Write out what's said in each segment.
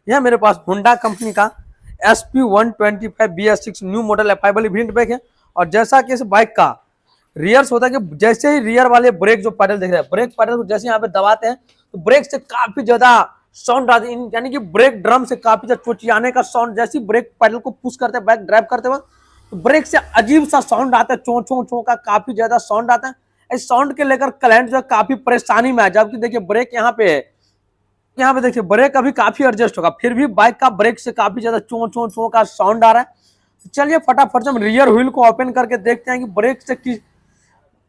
यह मेरे पास Honda company का SP125BS6 न्यू मॉडल एफाइबल इवेंट ब्रेक है। और जैसा कि इस बाइक का रियर्स होता है कि जैसे ही रियर वाले ब्रेक जो पैडल देख रहे हैं, ब्रेक पैडल को जैसे यहाँ पे दबाते हैं तो ब्रेक से काफी ज्यादा साउंड आती है, यानी कि ब्रेक ड्रम से काफी ज्यादा चोचियाने का साउंड। जैसे ही ब्रेक पैडल को पुश करते हैं बाइक ड्राइव करते वक्त तो ब्रेक से अजीब सा साउंड आता है, चो चो चो का काफी ज्यादा साउंड आता है। इस साउंड के लेकर क्लाइंट जो है काफी परेशानी में है। जबकि देखिए ब्रेक यहाँ पे है, यहाँ पे देखिए ब्रेक अभी काफी एडजस्ट होगा, फिर भी बाइक का ब्रेक से काफी ज्यादा चो चो चो का साउंड आ रहा है। तो चलिए फटाफट से हम रियर व्हील को ओपन करके देखते हैं कि ब्रेक से किस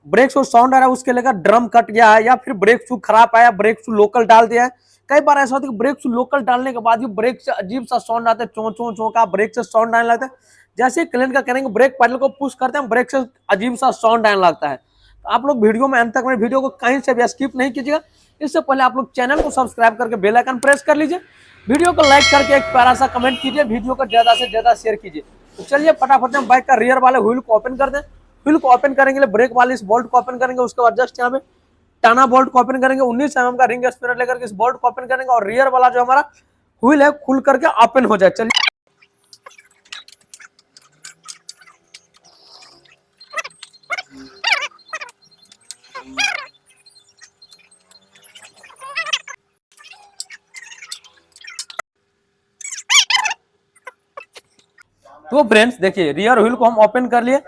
ब्रेक शू साउंड आ रहा है, उसके लेकर ड्रम कट गया है या फिर ब्रेक शू खराब आया, ब्रेक शू लोकल डाल दिया है। कई बार ऐसा होता है कि ब्रेक शू लोकल डालने के बाद भी ब्रेक से अजीब सा साउंड आता है, चो चो चो का ब्रेक से साउंड आने लगता है। जैसे ही क्लाइंट का करेंगे ब्रेक पैडल को पुश करते हैं ब्रेक से अजीब सा साउंड आने लगता है। तो आप लोग वीडियो में अंत तक मेरे वीडियो को कहीं से भी स्किप नहीं कीजिएगा। इससे पहले आप लोग चैनल को सब्सक्राइब करके बेल आइकन प्रेस कर लीजिए, वीडियो को लाइक करके एक प्यारा सा कमेंट कीजिए, वीडियो को ज्यादा से ज्यादा शेयर कीजिए। तो चलिए फटाफट से बाइक का रियर वाले व्हील को ओपन कर दें। व्हील को ओपन करेंगे ब्रेक वाले इस बोल्ट को ओपन करेंगे, उसके बाद जस्ट यहाँ पे टाना बोल्ट को ओपन करेंगे, 19 mm का रिंग स्पिनर लेकर के इस बोल्ट को ओपन करेंगे और रियर वाला जो हमारा व्हील है खुल करके ओपन हो जाए। चलिए तो फ्रेंड्स देखिए रियर व्हील को हम ओपन कर लिए।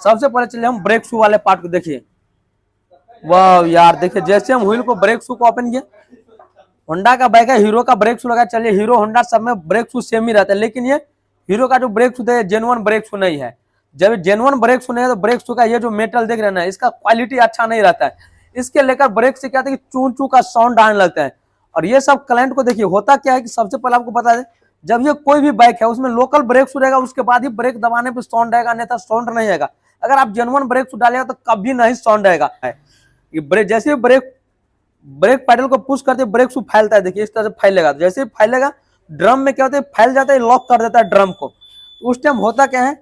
सबसे पहले चलिए हम ब्रेक शू वाले पार्ट को देखिए। वाह यार देखिए जैसे हम व्हील को ब्रेक शू को ओपन किए, होंडा का बाइक है, हीरो का ब्रेक शू लगा। चलिए हीरो होंडा सब में ब्रेक शू सेम ही रहता है, लेकिन ये हीरो का जो ब्रेक शू है जेन्युइन ब्रेक शू नहीं है। जब जेन्युइन ब्रेक शू नहीं है तो ब्रेक शू का ये जो मेटल देख रहे हैं ना, इसका क्वालिटी अच्छा नहीं रहता है। इसके लेकर ब्रेक से क्या होता है कि चू चू का साउंड आने लगता है। और ये सब क्लाइंट को देखिए होता क्या है कि सबसे पहले आपको बता दें, जब ये कोई भी बाइक है उसमें लोकल ब्रेक शू रहेगा, उसके बाद ही ब्रेक दबाने पे साउंड आएगा, नहीं तो साउंड नहीं आएगा। अगर आप जेन्युइन ब्रेक शू डालेगा तो कभी नहीं साउंड आएगा। ये ब्रेक जैसे ब्रेक ब्रेक पैडल को पुश करते ब्रेक शू फैलता है, देखिए इस तरह से फैलेगा। तो जैसे ही फैलेगा ड्रम में क्या होता है फैल जाता है, लॉक कर देता है ड्रम को। तो उस टाइम होता क्या है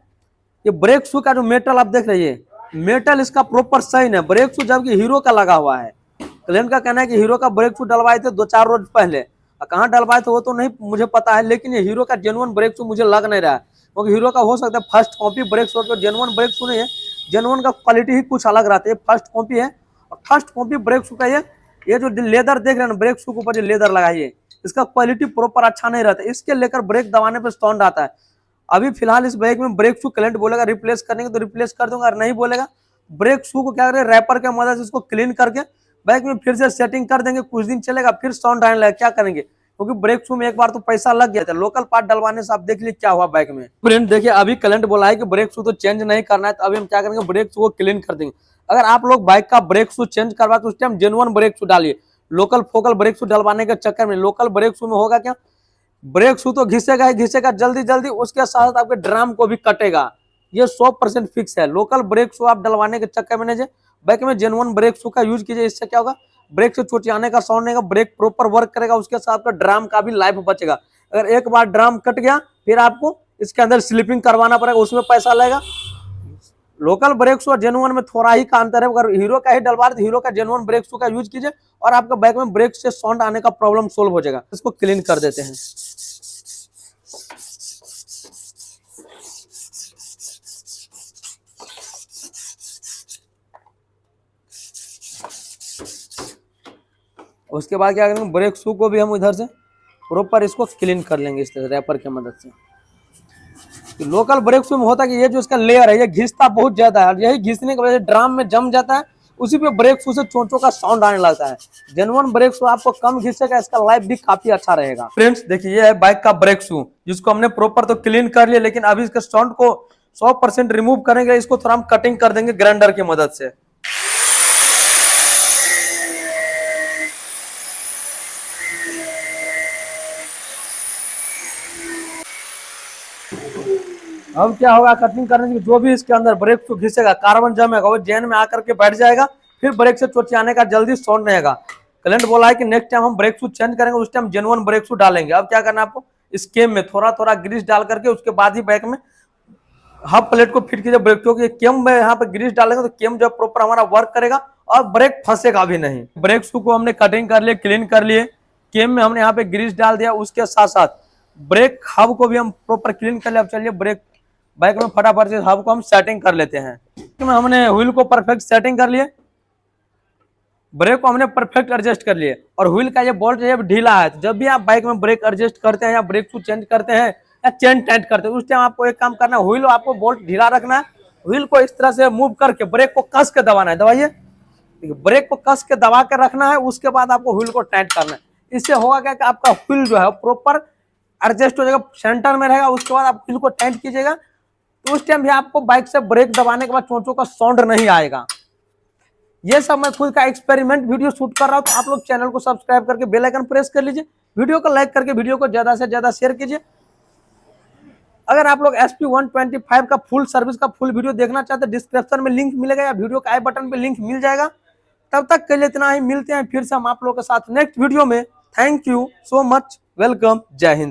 कि ब्रेक शू का जो मेटल आप देख रही है, मेटल इसका प्रॉपर सही है। ब्रेक शू जबकि हीरो का लगा हुआ है, क्लाइंट का कहना है कि हीरो का ब्रेक शू डलवाए थे 2-4 रोज पहले, कहाँ डलवाए थे वो तो नहीं मुझे पता है, लेकिन ये हीरो का जेन्युइन ब्रेक शू मुझे लग नहीं रहा है। क्योंकि हीरो का हो सकता है first copy brake shoe, genuine brake shoe नहीं है, जेन्युइन का क्वालिटी ही कुछ अलग रहता है, फर्स्ट कॉपी है। और फर्स्ट कॉपी ब्रेक शू का ये जो लेदर देख रहे हैं ना, ब्रेक शू के ऊपर जो लेदर लगाइए, इसका क्वालिटी प्रॉपर अच्छा नहीं रहता है, इसके लेकर ब्रेक दबाने पर साउंड आता है। अभी फिलहाल इस बाइक में ब्रेक शू क्लाइंट बोलेगा रिप्लेस करने के तो रिप्लेस कर दूंगा, और नहीं बोलेगा ब्रेक शू को क्या करें रैपर के मदद से इसको क्लीन करके बाइक में फिर से सेटिंग कर देंगे, कुछ दिन चलेगा फिर साउंड आने लगेगा। क्या करेंगे क्योंकि ब्रेक शू में एक बार तो पैसा लग गया था, लोकल पार्ट डलवाने से आप देख लीजिए क्या हुआ बाइक में। फ्रेंड देखिए अभी क्लाइंट बोला है कि ब्रेक शू तो चेंज नहीं करना है, तो अभी हम क्या करेंगे ब्रेक शू को क्लीन कर देंगे। अगर आप लोग बाइक का ब्रेक शू चेंज करवा तो उस टाइम जेन्युइन ब्रेक शू डालिए। लोकल फोकल ब्रेक शू डलवाने के चक्कर में लोकल ब्रेक शू में होगा क्या, ब्रेक शू तो घिसेगा ही घिसेगा जल्दी जल्दी, उसके साथ आपके ड्रम को भी कटेगा, ये 100% फिक्स है। लोकल ब्रेक शू आप डलवाने के चक्कर में नहीं जाए, बाइक में जेन्युइन ब्रेक शू का यूज कीजिए। इससे क्या होगा ब्रेक से चोटियाने का साउंड नहीं, ब्रेक प्रॉपर वर्क करेगा, उसके साथ आपका ड्रम का भी लाइफ बचेगा। अगर एक बार ड्रम कट गया फिर आपको इसके अंदर स्लिपिंग करवाना पड़ेगा, उसमें पैसा लगेगा। लोकल ब्रेक शू और जेन्युइन में थोड़ा ही का अंतर है। अगर हीरो का ही डलवा तो हीरो का जेन्युइन ब्रेक शू का यूज कीजिए और आपका बाइक में ब्रेक से साउंड आने का प्रॉब्लम सोल्व हो जाएगा। इसको क्लीन कर देते हैं। उसके बाद क्या करेंगे ब्रेक शू को भी हम इधर से प्रॉपर इसको क्लीन कर लेंगे इस तरह रैपर की मदद से। तो लोकल ब्रेक शू में होता है कि ये जो इसका लेयर है ये घिसता बहुत ज्यादा है, और यही घिसने की वजह से ड्रम में जम जाता है, उसी पे ब्रेक शू से चोंचों का साउंड आने लगता है। जेन्युइन ब्रेक शू आपको कम घिसेगा, इसका लाइफ भी काफी अच्छा रहेगा। फ्रेंड्स देखिए ये है बाइक का ब्रेक शू, जिसको हमने प्रॉपर तो क्लीन कर लिया, लेकिन अभी इसके साउंड को 100% रिमूव करेंगे। इसको थोड़ा हम कटिंग कर देंगे ग्राइंडर की मदद से। अब क्या होगा कटिंग करने से जो भी इसके अंदर ब्रेक शू घिसेगा कार्बन जमेगा वो जेन में आकर के बैठ जाएगा, फिर ब्रेक से चोटियाने का जल्दी साउंड नहीं आएगा। क्लाइंट बोला है कि नेक्स्ट टाइम हम ब्रेक शू चेंज करेंगे, उस टाइम जेन्युइन ब्रेक शू डालेंगे। अब क्या करना है आपको इस केम में थोड़ा थोड़ा ग्रीस डाल करके उसके बाद ही बाइक में हब प्लेट को फिट कीजिए ब्रेक, क्योंकि केम में यहाँ पे ग्रीस डालेंगे तो केम जब प्रॉपर हमारा वर्क करेगा और ब्रेक फंसेगा भी नहीं। ब्रेक शू को हमने कटिंग कर लिए क्लीन कर लिए, केम में हमने यहाँ पे ग्रीस डाल दिया, उसके साथ साथ ब्रेक हब को भी हम प्रॉपर क्लीन कर ले। अब चलिए ब्रेक बाइक में फटाफट से हब को हम सेटिंग कर लेते हैं। हमने व्हील को परफेक्ट सेटिंग कर लिए, ब्रेक को हमने परफेक्ट एडजस्ट कर लिए और व्हील का ये बोल्ट जब ढीला है, तो जब भी आप बाइक में ब्रेक एडजस्ट करते हैं या ब्रेक शू चेंज करते हैं या चेन टाइट करते हैं, उस टाइम आपको एक काम करना है, व्हील आपको बोल्ट ढीला रखना है, व्हील को इस तरह से मूव करके ब्रेक को कस के दबाना है। दबाइए, ब्रेक को कस के दबा के रखना है, उसके बाद आपको व्हील को टाइट करना है। इससे होगा क्या कि आपका व्हील जो है प्रॉपर एडजस्ट हो जाएगा, सेंटर में रहेगा। उसके बाद आप व्हील को टाइट कीजिएगा तो उस टाइम भी आपको बाइक से ब्रेक दबाने के बाद चोंचों का साउंड नहीं आएगा। ये सब मैं खुद का एक्सपेरिमेंट वीडियो शूट कर रहा हूं, तो आप लोग चैनल को सब्सक्राइब करके बेल आइकन प्रेस कर लीजिए, वीडियो को लाइक करके वीडियो को ज्यादा से ज्यादा शेयर कीजिए। अगर आप लोग SP125 का फुल सर्विस का फुल वीडियो देखना चाहते हैं, डिस्क्रिप्शन में लिंक मिलेगा या वीडियो का आई बटन पे लिंक मिल जाएगा। तब तक के लिए इतना ही, मिलते हैं फिर से हम आप लोगों के साथ नेक्स्ट वीडियो में। Thank you so much, welcome, जय हिंद।